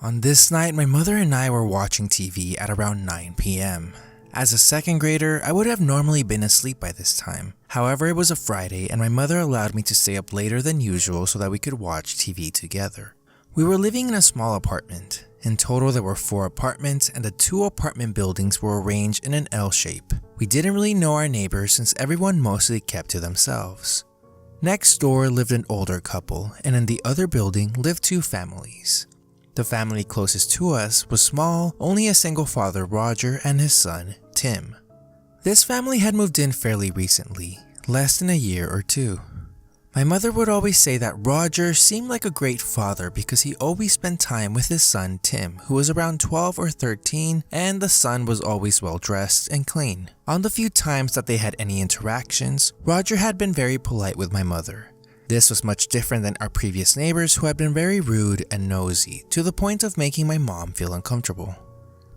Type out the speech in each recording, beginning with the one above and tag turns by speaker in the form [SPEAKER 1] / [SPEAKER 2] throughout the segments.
[SPEAKER 1] On this night, my mother and I were watching TV at around 9 p.m. As a second grader, I would have normally been asleep by this time. However, it was a Friday and my mother allowed me to stay up later than usual so that we could watch TV together. We were living in a small apartment. In total, there were 4 apartments and the 2 apartment buildings were arranged in an L shape. We didn't really know our neighbors since everyone mostly kept to themselves. Next door lived an older couple, and in the other building lived 2 families. The family closest to us was small, only a single father, Roger, and his son, Tim. This family had moved in fairly recently, less than a year or 2. My mother would always say that Roger seemed like a great father because he always spent time with his son Tim, who was around 12 or 13, and the son was always well dressed and clean. On the few times that they had any interactions, Roger had been very polite with my mother. This was much different than our previous neighbors who had been very rude and nosy, to the point of making my mom feel uncomfortable.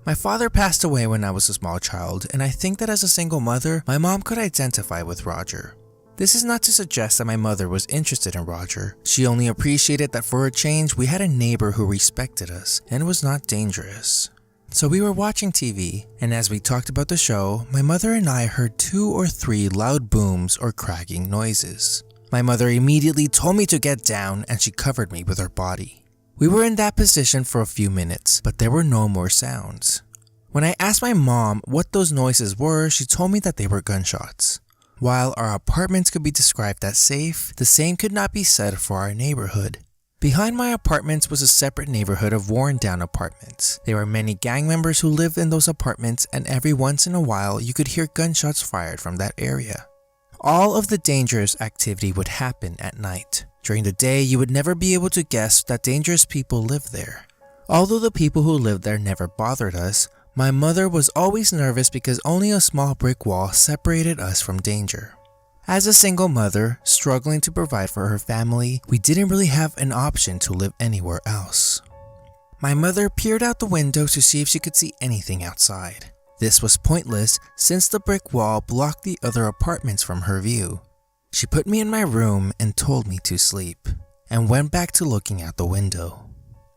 [SPEAKER 1] My father passed away when I was a small child, and I think that as a single mother, my mom could identify with Roger. This is not to suggest that my mother was interested in Roger. She only appreciated that for a change, we had a neighbor who respected us and was not dangerous. So we were watching TV, and as we talked about the show, my mother and I heard 2 or 3 loud booms or cracking noises. My mother immediately told me to get down and she covered me with her body. We were in that position for a few minutes, but there were no more sounds. When I asked my mom what those noises were, she told me that they were gunshots. While our apartments could be described as safe, the same could not be said for our neighborhood. Behind my apartments was a separate neighborhood of worn-down apartments. There were many gang members who lived in those apartments, and every once in a while you could hear gunshots fired from that area. All of the dangerous activity would happen at night. During the day, you would never be able to guess that dangerous people lived there. Although the people who lived there never bothered us, my mother was always nervous because only a small brick wall separated us from danger. As a single mother, struggling to provide for her family, we didn't really have an option to live anywhere else. My mother peered out the window to see if she could see anything outside. This was pointless since the brick wall blocked the other apartments from her view. She put me in my room and told me to sleep, and went back to looking out the window.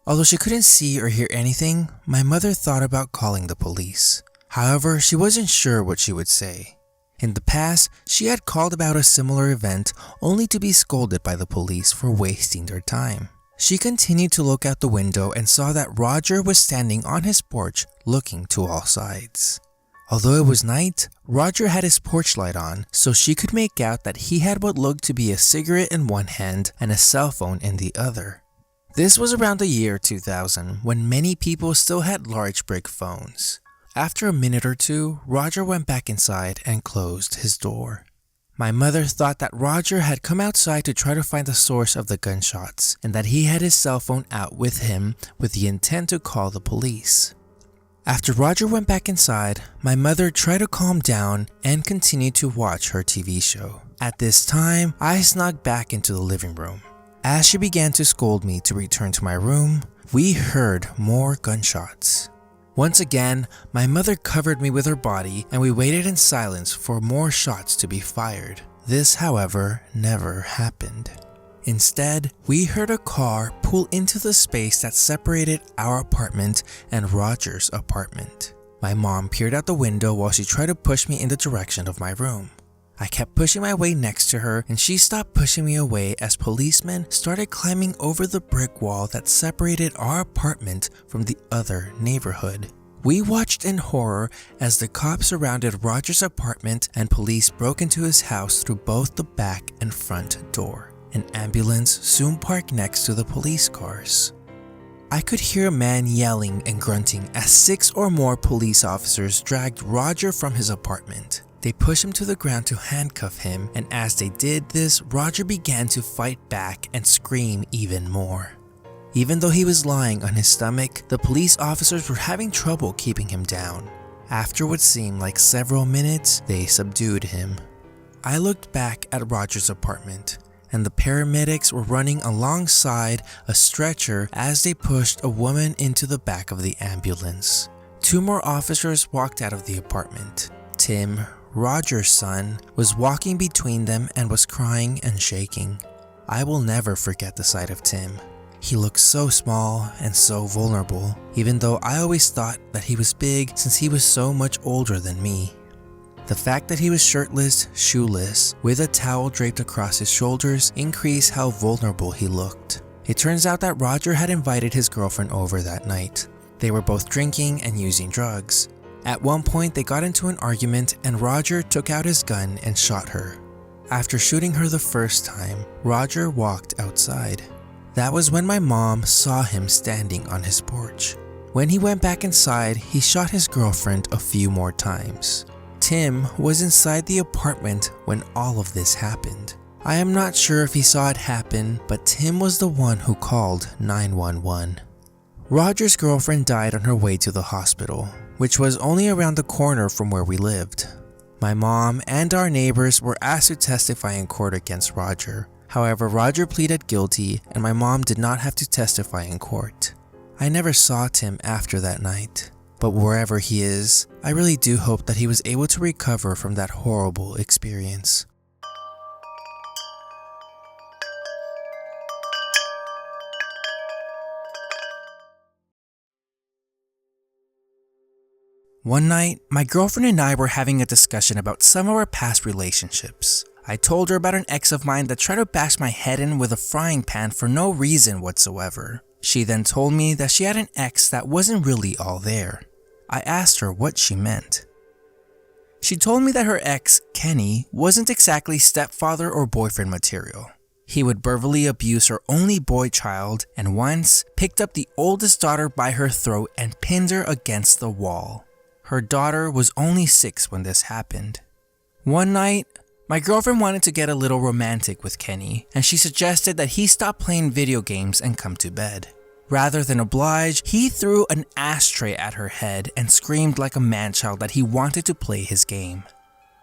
[SPEAKER 1] Although she couldn't see or hear anything, my mother thought about calling the police. However, she wasn't sure what she would say. In the past, she had called about a similar event only to be scolded by the police for wasting their time. She continued to look out the window and saw that Roger was standing on his porch looking to all sides. Although it was night, Roger had his porch light on, so she could make out that he had what looked to be a cigarette in one hand and a cell phone in the other. This was around the year 2000, when many people still had large brick phones. After a minute or 2, Roger went back inside and closed his door. My mother thought that Roger had come outside to try to find the source of the gunshots, and that he had his cell phone out with him with the intent to call the police. After Roger went back inside, my mother tried to calm down and continued to watch her TV show. At this time, I snuck back into the living room. As she began to scold me to return to my room, we heard more gunshots. Once again, my mother covered me with her body and we waited in silence for more shots to be fired. This, however, never happened. Instead, we heard a car pull into the space that separated our apartment and Roger's apartment. My mom peered out the window while she tried to push me in the direction of my room. I kept pushing my way next to her and she stopped pushing me away as policemen started climbing over the brick wall that separated our apartment from the other neighborhood. We watched in horror as the cops surrounded Roger's apartment and police broke into his house through both the back and front door. An ambulance soon parked next to the police cars. I could hear a man yelling and grunting as 6 or more police officers dragged Roger from his apartment. They pushed him to the ground to handcuff him, and as they did this, Roger began to fight back and scream even more. Even though he was lying on his stomach, the police officers were having trouble keeping him down. After what seemed like several minutes, they subdued him. I looked back at Roger's apartment, and the paramedics were running alongside a stretcher as they pushed a woman into the back of the ambulance. 2 more officers walked out of the apartment. Tim, Roger's son, was walking between them and was crying and shaking. I will never forget the sight of Tim. He looked so small and so vulnerable, even though I always thought that he was big since he was so much older than me. The fact that he was shirtless, shoeless, with a towel draped across his shoulders increased how vulnerable he looked. It turns out that Roger had invited his girlfriend over that night. They were both drinking and using drugs. At one point they got into an argument and Roger took out his gun and shot her. After shooting her the first time, Roger walked outside. That was when my mom saw him standing on his porch. When he went back inside, he shot his girlfriend a few more times. Tim was inside the apartment when all of this happened. I am not sure if he saw it happen, but Tim was the one who called 911. Roger's girlfriend died on her way to the hospital, which was only around the corner from where we lived. My mom and our neighbors were asked to testify in court against Roger. However, Roger pleaded guilty and my mom did not have to testify in court. I never saw Tim after that night, but wherever he is, I really do hope that he was able to recover from that horrible experience. One night, my girlfriend and I were having a discussion about some of our past relationships. I told her about an ex of mine that tried to bash my head in with a frying pan for no reason whatsoever. She then told me that she had an ex that wasn't really all there. I asked her what she meant. She told me that her ex, Kenny, wasn't exactly stepfather or boyfriend material. He would verbally abuse her only boy child and once picked up the oldest daughter by her throat and pinned her against the wall. Her daughter was only 6 when this happened. One night, my girlfriend wanted to get a little romantic with Kenny, and she suggested that he stop playing video games and come to bed. Rather than oblige, he threw an ashtray at her head and screamed like a man-child that he wanted to play his game.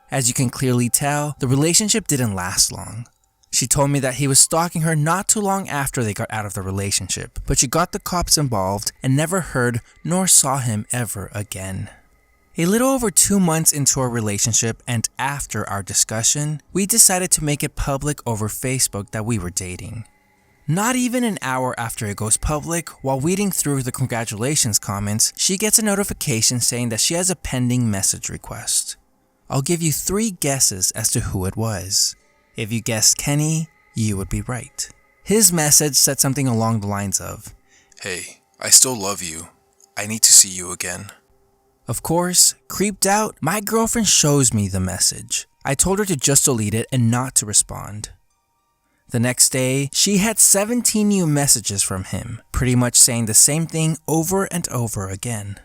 [SPEAKER 1] As you can clearly tell, the relationship didn't last long. She told me that he was stalking her not too long after they got out of the relationship, but she got the cops involved and never heard nor saw him ever again. A little over 2 months into our relationship and after our discussion, we decided to make it public over Facebook that we were dating. Not even an hour after it goes public, while reading through the congratulations comments, she gets a notification saying that she has a pending message request. I'll give you 3 guesses as to who it was. If you guessed Kenny, you would be right. His message said something along the lines of,
[SPEAKER 2] "Hey, I still love you. I need to see you again."
[SPEAKER 1] Of course, creeped out, my girlfriend shows me the message. I told her to just delete it and not to respond. The next day, she had 17 new messages from him, pretty much saying the same thing over and over again.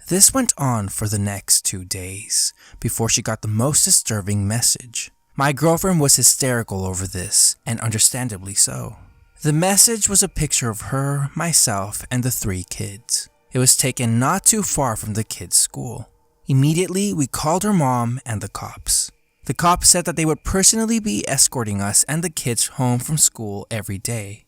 [SPEAKER 1] This went on for the next 2 days, before she got the most disturbing message. My girlfriend was hysterical over this, and understandably so. The message was a picture of her, myself, and the 3 kids. It was taken not too far from the kids' school. Immediately, we called her mom and the cops. The cops said that they would personally be escorting us and the kids home from school every day.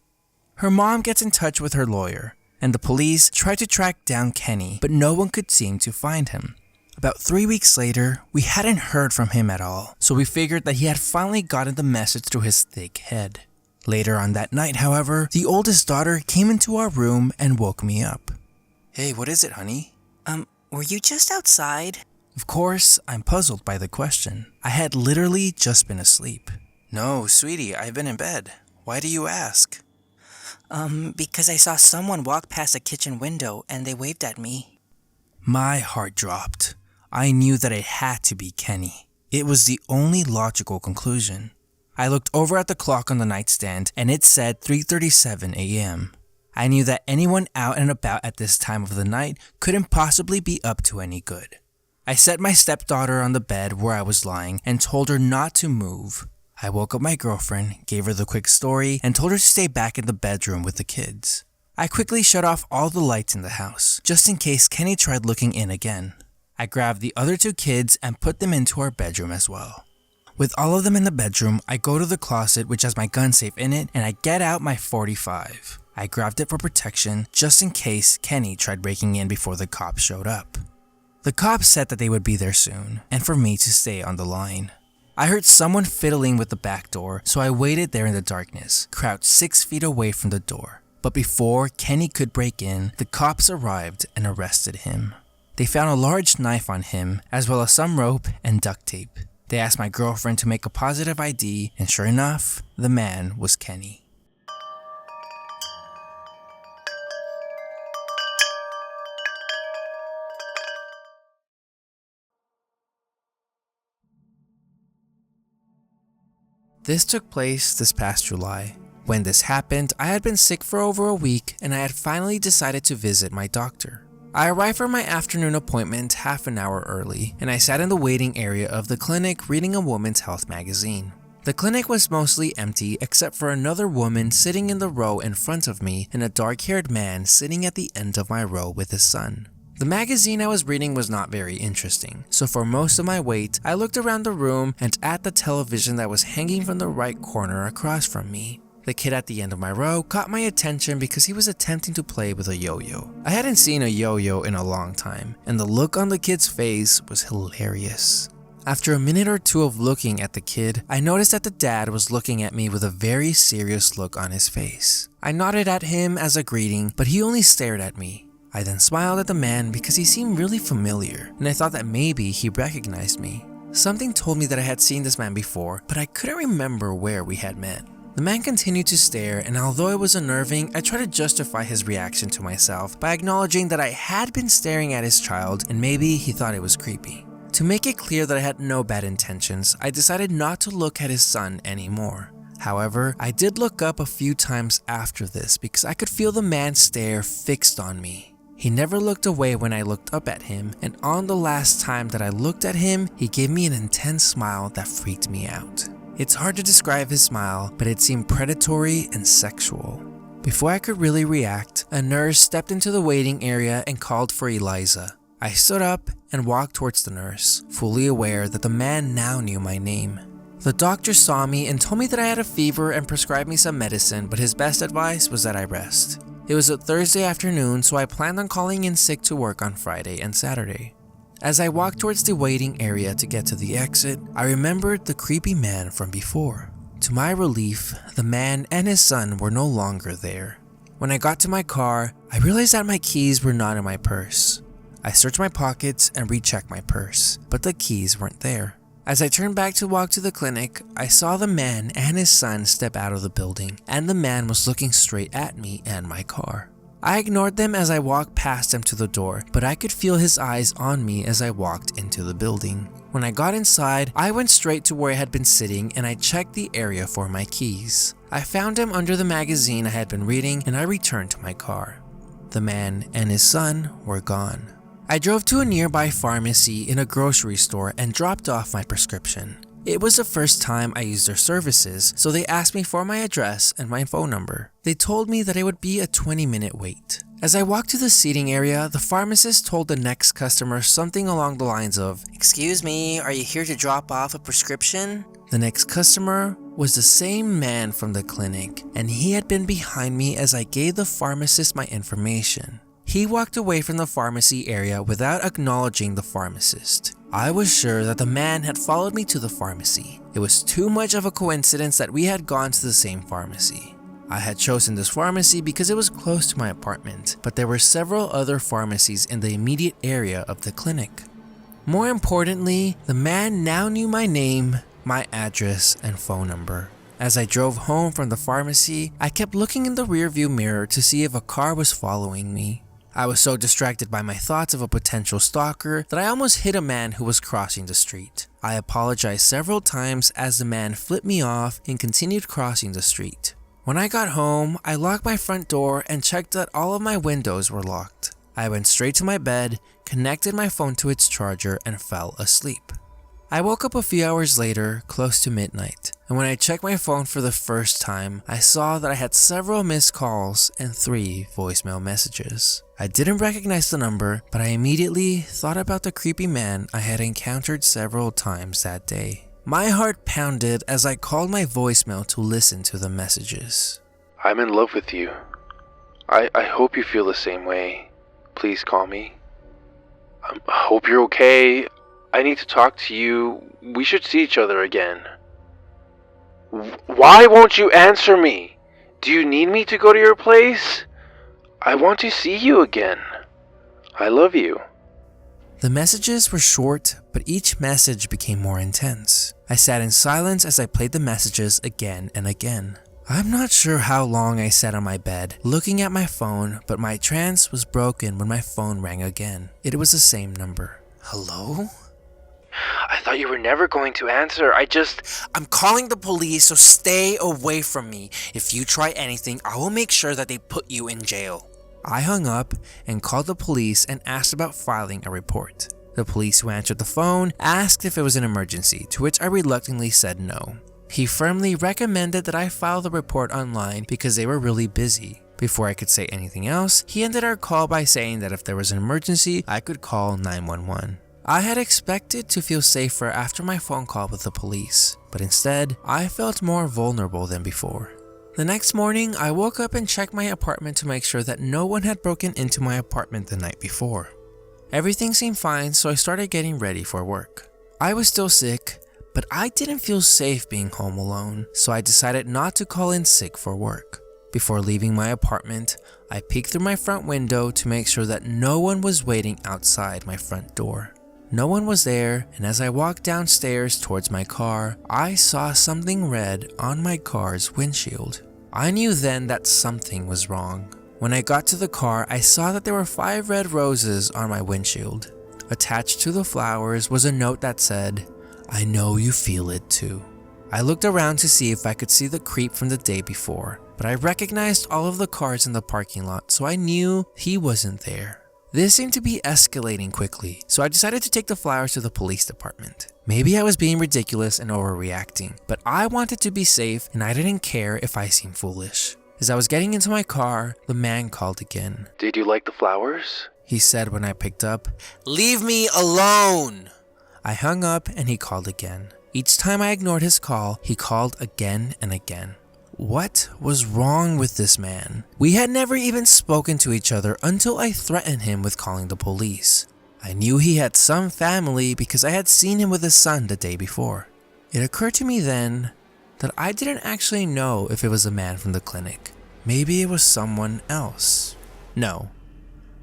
[SPEAKER 1] Her mom gets in touch with her lawyer, and the police tried to track down Kenny, but no one could seem to find him. About 3 weeks later, we hadn't heard from him at all, so we figured that he had finally gotten the message through his thick head. Later on that night, however, the oldest daughter came into our room and woke me up. "Hey, what is it, honey?"
[SPEAKER 3] Were you just outside?
[SPEAKER 1] Of course, I'm puzzled by the question. I had literally just been asleep. "No, sweetie, I've been in bed. Why do you ask?"
[SPEAKER 3] Because I saw someone walk past the kitchen window and they waved at me.
[SPEAKER 1] My heart dropped. I knew that it had to be Kenny. It was the only logical conclusion. I looked over at the clock on the nightstand and it said 3:37 a.m. I knew that anyone out and about at this time of the night couldn't possibly be up to any good. I set my stepdaughter on the bed where I was lying and told her not to move. I woke up my girlfriend, gave her the quick story, and told her to stay back in the bedroom with the kids. I quickly shut off all the lights in the house, just in case Kenny tried looking in again. I grabbed the other 2 kids and put them into our bedroom as well. With all of them in the bedroom, I go to the closet which has my gun safe in it and I get out my .45. I grabbed it for protection just in case Kenny tried breaking in before the cops showed up. The cops said that they would be there soon and for me to stay on the line. I heard someone fiddling with the back door, so I waited there in the darkness, crouched 6 feet away from the door. But before Kenny could break in, the cops arrived and arrested him. They found a large knife on him, as well as some rope and duct tape. They asked my girlfriend to make a positive ID, and sure enough, the man was Kenny. This took place this past July. When this happened, I had been sick for over a week and I had finally decided to visit my doctor. I arrived for my afternoon appointment half an hour early, and I sat in the waiting area of the clinic reading a woman's health magazine. The clinic was mostly empty except for another woman sitting in the row in front of me and a dark-haired man sitting at the end of my row with his son. The magazine I was reading was not very interesting, so for most of my wait, I looked around the room and at the television that was hanging from the right corner across from me. The kid at the end of my row caught my attention because he was attempting to play with a yo-yo. I hadn't seen a yo-yo in a long time, and the look on the kid's face was hilarious. After a minute or two of looking at the kid, I noticed that the dad was looking at me with a very serious look on his face. I nodded at him as a greeting, but he only stared at me. I then smiled at the man because he seemed really familiar, and I thought that maybe he recognized me. Something told me that I had seen this man before, but I couldn't remember where we had met. The man continued to stare, and although it was unnerving, I tried to justify his reaction to myself by acknowledging that I had been staring at his child and maybe he thought it was creepy. To make it clear that I had no bad intentions, I decided not to look at his son anymore. However, I did look up a few times after this because I could feel the man's stare fixed on me. He never looked away when I looked up at him, and on the last time that I looked at him, he gave me an intense smile that freaked me out. It's hard to describe his smile, but it seemed predatory and sexual. Before I could really react, a nurse stepped into the waiting area and called for Eliza. I stood up and walked towards the nurse, fully aware that the man now knew my name. The doctor saw me and told me that I had a fever and prescribed me some medicine, but his best advice was that I rest. It was a Thursday afternoon, so I planned on calling in sick to work on Friday and Saturday. As I walked towards the waiting area to get to the exit, I remembered the creepy man from before. To my relief, the man and his son were no longer there. When I got to my car, I realized that my keys were not in my purse. I searched my pockets and rechecked my purse, but the keys weren't there. As I turned back to walk to the clinic, I saw the man and his son step out of the building, and the man was looking straight at me and my car. I ignored them as I walked past them to the door, but I could feel his eyes on me as I walked into the building. When I got inside, I went straight to where I had been sitting and I checked the area for my keys. I found them under the magazine I had been reading and I returned to my car. The man and his son were gone. I drove to a nearby pharmacy in a grocery store and dropped off my prescription. It was the first time I used their services, so they asked me for my address and my phone number. They told me that it would be a 20-minute wait. As I walked to the seating area, the pharmacist told the next customer something along the lines of, "Excuse me, are you here to drop off a prescription?" The next customer was the same man from the clinic, and he had been behind me as I gave the pharmacist my information. He walked away from the pharmacy area without acknowledging the pharmacist. I was sure that the man had followed me to the pharmacy. It was too much of a coincidence that we had gone to the same pharmacy. I had chosen this pharmacy because it was close to my apartment, but there were several other pharmacies in the immediate area of the clinic. More importantly, the man now knew my name, my address, and phone number. As I drove home from the pharmacy, I kept looking in the rearview mirror to see if a car was following me. I was so distracted by my thoughts of a potential stalker that I almost hit a man who was crossing the street. I apologized several times as the man flipped me off and continued crossing the street. When I got home, I locked my front door and checked that all of my windows were locked. I went straight to my bed, connected my phone to its charger, and fell asleep. I woke up a few hours later, close to midnight, and when I checked my phone for the first time, I saw that I had several missed calls and 3 voicemail messages. I didn't recognize the number, but I immediately thought about the creepy man I had encountered several times that day. My heart pounded as I called my voicemail to listen to the messages.
[SPEAKER 4] "I'm in love with you. I hope you feel the same way. Please call me. I hope you're okay. I need to talk to you. We should see each other again. Why won't you answer me? Do you need me to go to your place? I want to see you again. I love you.
[SPEAKER 1] The messages were short, but each message became more intense. I sat in silence as I played the messages again and again. I'm not sure how long I sat on my bed, looking at my phone, but my trance was broken when my phone rang again. It was the same number. Hello?
[SPEAKER 4] I thought you were never going to answer.
[SPEAKER 1] I'm calling the police, so stay away from me. If you try anything, I will make sure that they put you in jail. I hung up and called the police and asked about filing a report. The police who answered the phone asked if it was an emergency, to which I reluctantly said no. He firmly recommended that I file the report online because they were really busy. Before I could say anything else, he ended our call by saying that if there was an emergency, I could call 911. I had expected to feel safer after my phone call with the police, but instead, I felt more vulnerable than before. The next morning, I woke up and checked my apartment to make sure that no one had broken into my apartment the night before. Everything seemed fine, so I started getting ready for work. I was still sick, but I didn't feel safe being home alone, so I decided not to call in sick for work. Before leaving my apartment, I peeked through my front window to make sure that no one was waiting outside my front door. No one was there, and as I walked downstairs towards my car, I saw something red on my car's windshield. I knew then that something was wrong. When I got to the car, I saw that there were 5 red roses on my windshield. Attached to the flowers was a note that said, "I know you feel it too." I looked around to see if I could see the creep from the day before, but I recognized all of the cars in the parking lot, so I knew he wasn't there. This seemed to be escalating quickly, so I decided to take the flowers to the police department. Maybe I was being ridiculous and overreacting, but I wanted to be safe and I didn't care if I seemed foolish. As I was getting into my car, the man called again.
[SPEAKER 4] Did you like the flowers?
[SPEAKER 1] He said when I picked up, "Leave me alone!" I hung up and he called again. Each time I ignored his call, he called again and again. What was wrong with this man? We had never even spoken to each other until I threatened him with calling the police. I knew he had some family because I had seen him with his son the day before. It occurred to me then that I didn't actually know if it was a man from the clinic. Maybe it was someone else. No.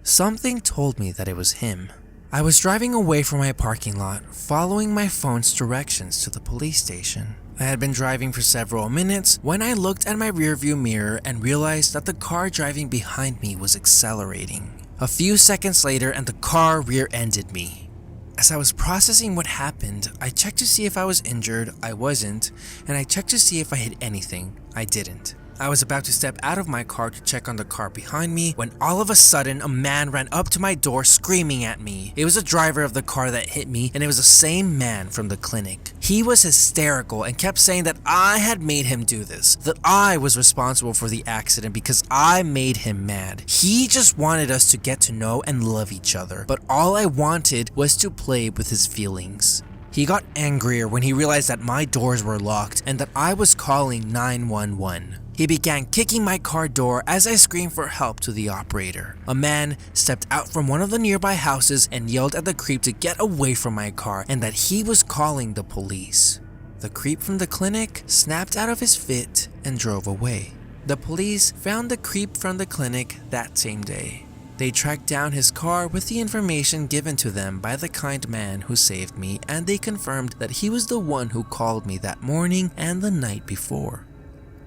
[SPEAKER 1] Something told me that it was him. I was driving away from my parking lot, following my phone's directions to the police station. I had been driving for several minutes when I looked at my rearview mirror and realized that the car driving behind me was accelerating. A few seconds later and the car rear-ended me. As I was processing what happened, I checked to see if I was injured. I wasn't, and I checked to see if I hit anything. I didn't. I was about to step out of my car to check on the car behind me when all of a sudden a man ran up to my door screaming at me. It was the driver of the car that hit me, and it was the same man from the clinic. He was hysterical and kept saying that I had made him do this, that I was responsible for the accident because I made him mad. He just wanted us to get to know and love each other, but all I wanted was to play with his feelings. He got angrier when he realized that my doors were locked and that I was calling 911. He began kicking my car door as I screamed for help to the operator. A man stepped out from one of the nearby houses and yelled at the creep to get away from my car and that he was calling the police. The creep from the clinic snapped out of his fit and drove away. The police found the creep from the clinic that same day. They tracked down his car with the information given to them by the kind man who saved me, and they confirmed that he was the one who called me that morning and the night before.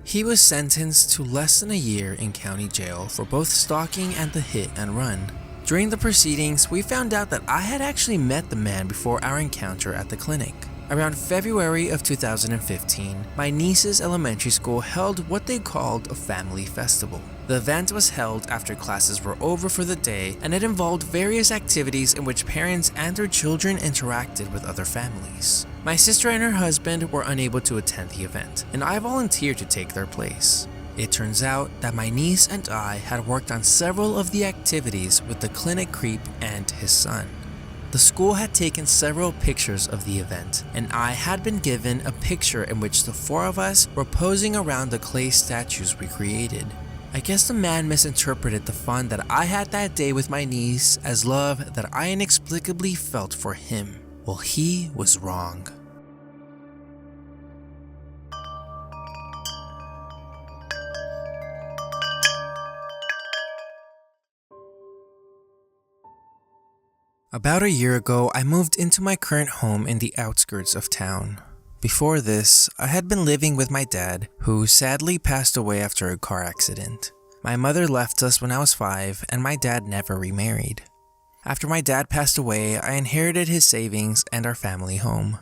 [SPEAKER 1] He was sentenced to less than a year in county jail for both stalking and the hit and run. During the proceedings, we found out that I had actually met the man before our encounter at the clinic. Around February of 2015, my niece's elementary school held what they called a family festival. The event was held after classes were over for the day, and it involved various activities in which parents and their children interacted with other families. My sister and her husband were unable to attend the event, and I volunteered to take their place. It turns out that my niece and I had worked on several of the activities with the clinic creep and his son. The school had taken several pictures of the event, and I had been given a picture in which the 4 of us were posing around the clay statues we created. I guess the man misinterpreted the fun that I had that day with my niece as love that I inexplicably felt for him. Well, he was wrong. About a year ago, I moved into my current home in the outskirts of town. Before this, I had been living with my dad, who sadly passed away after a car accident. My mother left us when I was 5, and my dad never remarried. After my dad passed away, I inherited his savings and our family home.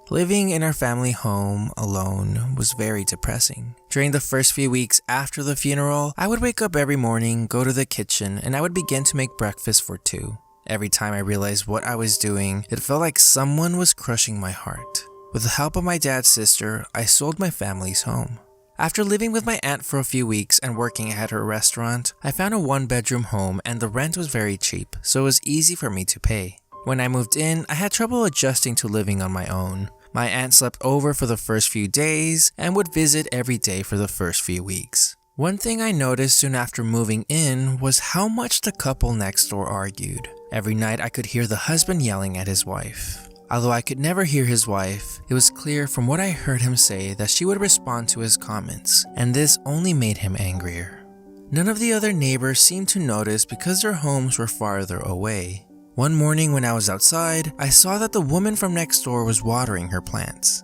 [SPEAKER 1] Living in our family home alone was very depressing. During the first few weeks after the funeral, I would wake up every morning, go to the kitchen, and I would begin to make breakfast for 2. Every time I realized what I was doing, it felt like someone was crushing my heart. With the help of my dad's sister, I sold my family's home. After living with my aunt for a few weeks and working at her restaurant, I found a 1-bedroom home and the rent was very cheap, so it was easy for me to pay. When I moved in, I had trouble adjusting to living on my own. My aunt slept over for the first few days and would visit every day for the first few weeks. One thing I noticed soon after moving in was how much the couple next door argued. Every night I could hear the husband yelling at his wife. Although I could never hear his wife, it was clear from what I heard him say that she would respond to his comments, and this only made him angrier. None of the other neighbors seemed to notice because their homes were farther away. One morning when I was outside, I saw that the woman from next door was watering her plants.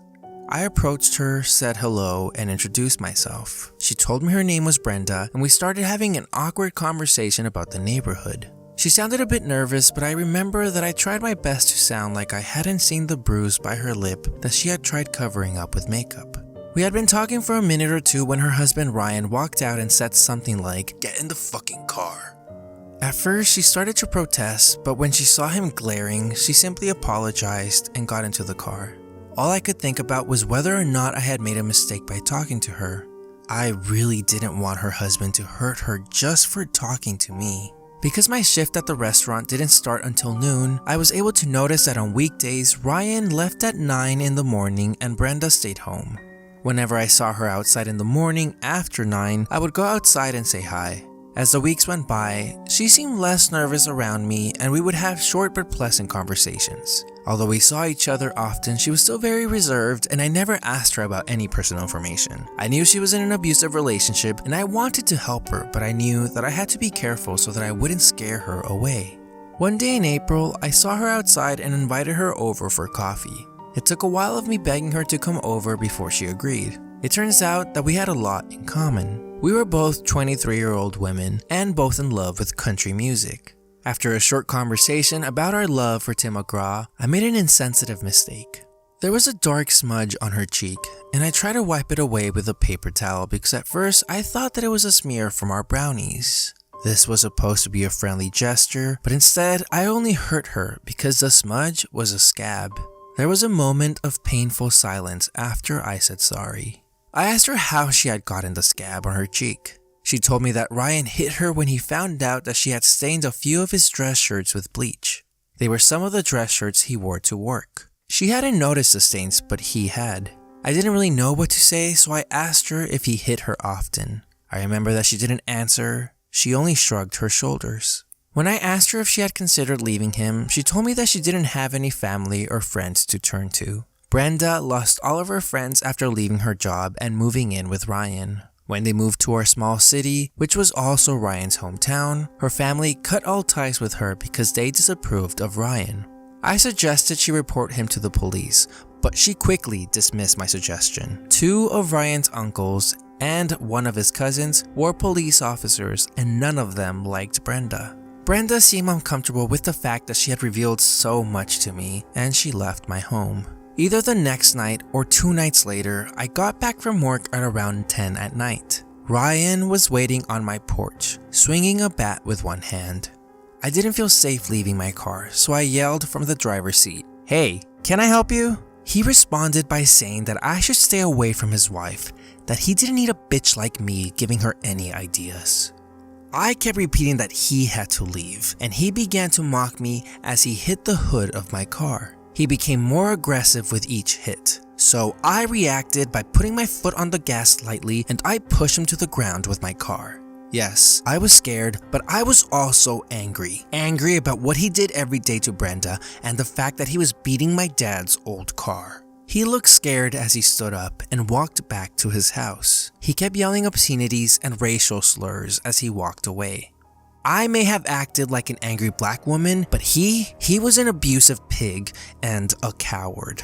[SPEAKER 1] I approached her, said hello, and introduced myself. She told me her name was Brenda, and we started having an awkward conversation about the neighborhood. She sounded a bit nervous, but I remember that I tried my best to sound like I hadn't seen the bruise by her lip that she had tried covering up with makeup. We had been talking for a minute or two when her husband Ryan walked out and said something like, "Get in the fucking car." At first, she started to protest, but when she saw him glaring, she simply apologized and got into the car. All I could think about was whether or not I had made a mistake by talking to her. I really didn't want her husband to hurt her just for talking to me. Because my shift at the restaurant didn't start until noon, I was able to notice that on weekdays, Ryan left at 9 in the morning and Brenda stayed home. Whenever I saw her outside in the morning after 9, I would go outside and say hi. As the weeks went by, she seemed less nervous around me and we would have short but pleasant conversations. Although we saw each other often, she was still very reserved and I never asked her about any personal information. I knew she was in an abusive relationship and I wanted to help her, but I knew that I had to be careful so that I wouldn't scare her away. One day in April, I saw her outside and invited her over for coffee. It took a while of me begging her to come over before she agreed. It turns out that we had a lot in common. We were both 23-year-old women and both in love with country music. After a short conversation about our love for Tim McGraw, I made an insensitive mistake. There was a dark smudge on her cheek, and I tried to wipe it away with a paper towel because at first I thought that it was a smear from our brownies. This was supposed to be a friendly gesture, but instead I only hurt her because the smudge was a scab. There was a moment of painful silence after I said sorry. I asked her how she had gotten the scab on her cheek. She told me that Ryan hit her when he found out that she had stained a few of his dress shirts with bleach. They were some of the dress shirts he wore to work. She hadn't noticed the stains, but he had. I didn't really know what to say, so I asked her if he hit her often. I remember that she didn't answer. She only shrugged her shoulders. When I asked her if she had considered leaving him, she told me that she didn't have any family or friends to turn to. Brenda lost all of her friends after leaving her job and moving in with Ryan. When they moved to our small city, which was also Ryan's hometown, her family cut all ties with her because they disapproved of Ryan. I suggested she report him to the police, but she quickly dismissed my suggestion. 2 of Ryan's uncles and 1 of his cousins were police officers and none of them liked Brenda. Brenda seemed uncomfortable with the fact that she had revealed so much to me and she left my home. Either the next night or 2 nights later, I got back from work at around 10 at night. Ryan was waiting on my porch, swinging a bat with one hand. I didn't feel safe leaving my car, so I yelled from the driver's seat, "Hey, can I help you?" He responded by saying that I should stay away from his wife, that he didn't need a bitch like me giving her any ideas. I kept repeating that he had to leave, and he began to mock me as he hit the hood of my car. He became more aggressive with each hit, so I reacted by putting my foot on the gas slightly and I pushed him to the ground with my car. Yes, I was scared, but I was also angry. Angry about what he did every day to Brenda and the fact that he was beating my dad's old car. He looked scared as he stood up and walked back to his house. He kept yelling obscenities and racial slurs as he walked away. I may have acted like an angry black woman, but he was an abusive pig and a coward.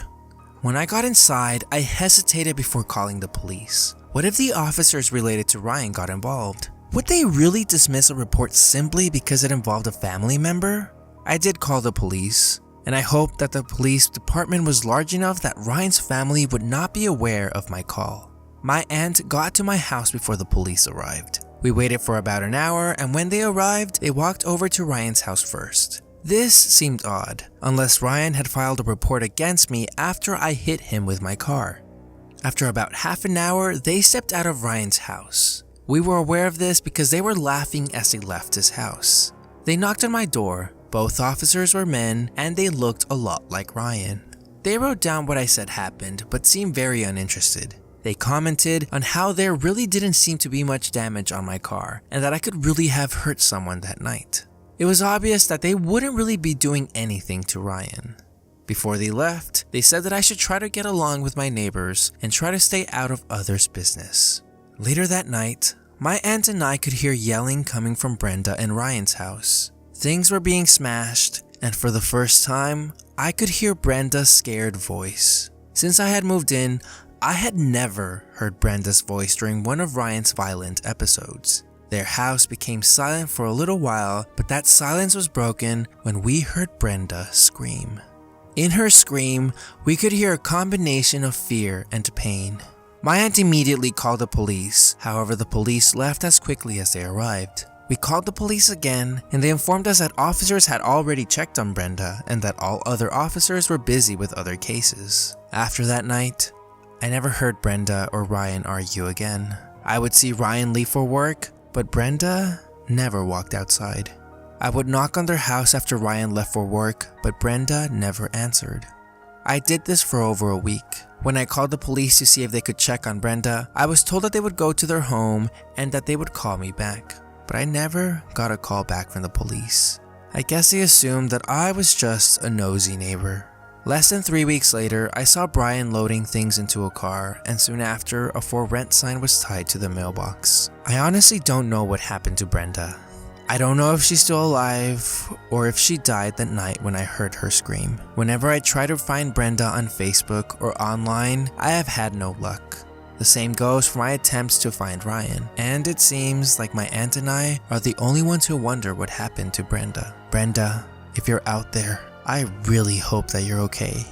[SPEAKER 1] When I got inside, I hesitated before calling the police. What if the officers related to Ryan got involved? Would they really dismiss a report simply because it involved a family member? I did call the police, and I hoped that the police department was large enough that Ryan's family would not be aware of my call. My aunt got to my house before the police arrived. We waited for about an hour, and when they arrived, they walked over to Ryan's house first. This seemed odd, unless Ryan had filed a report against me after I hit him with my car. After about half an hour, they stepped out of Ryan's house. We were aware of this because they were laughing as they left his house. They knocked on my door. Both officers were men, and they looked a lot like Ryan. They wrote down what I said happened, but seemed very uninterested. They commented on how there really didn't seem to be much damage on my car, and that I could really have hurt someone that night. It was obvious that they wouldn't really be doing anything to Ryan. Before they left, they said that I should try to get along with my neighbors and try to stay out of others' business. Later that night, my aunt and I could hear yelling coming from Brenda and Ryan's house. Things were being smashed, and for the first time, I could hear Brenda's scared voice. Since I had moved in, I had never heard Brenda's voice during one of Ryan's violent episodes. Their house became silent for a little while, but that silence was broken when we heard Brenda scream. In her scream, we could hear a combination of fear and pain. My aunt immediately called the police, however the police left as quickly as they arrived. We called the police again, and they informed us that officers had already checked on Brenda and that all other officers were busy with other cases. After that night, I never heard Brenda or Ryan argue again. I would see Ryan leave for work, but Brenda never walked outside. I would knock on their house after Ryan left for work, but Brenda never answered. I did this for over a week. When I called the police to see if they could check on Brenda, I was told that they would go to their home and that they would call me back. But I never got a call back from the police. I guess they assumed that I was just a nosy neighbor. Less than 3 weeks later, I saw Brian loading things into a car, and soon after, a for rent sign was tied to the mailbox. I honestly don't know what happened to Brenda. I don't know if she's still alive or if she died that night when I heard her scream. Whenever I try to find Brenda on Facebook or online, I have had no luck. The same goes for my attempts to find Ryan, and it seems like my aunt and I are the only ones who wonder what happened to Brenda. Brenda, if you're out there, I really hope that you're okay.